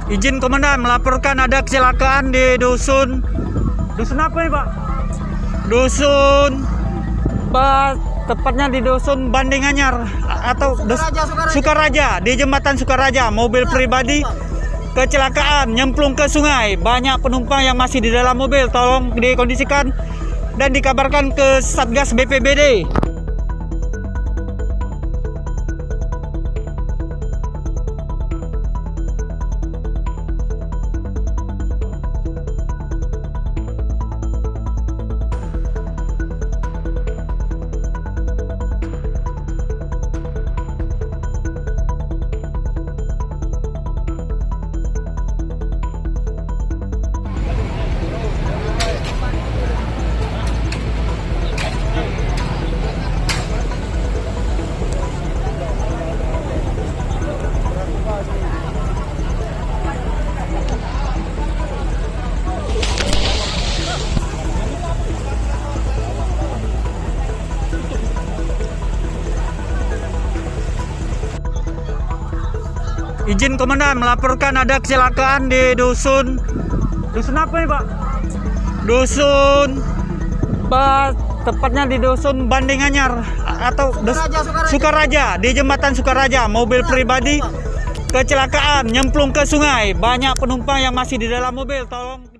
Izin komandan melaporkan ada kecelakaan di dusun apa nih Pak? Tepatnya di dusun Banding Anyar atau Sukaraja, di jembatan Sukaraja. Mobil pribadi kecelakaan nyemplung ke sungai. Banyak penumpang yang masih di dalam mobil. Tolong dikondisikan dan dikabarkan ke Satgas BPBD. Izin komandan melaporkan ada kecelakaan di dusun apa nih Pak? Tepatnya di dusun Banding Anyar atau Sukaraja, di jembatan Sukaraja. Mobil pribadi kecelakaan nyemplung ke sungai. Banyak penumpang yang masih di dalam mobil. Tolong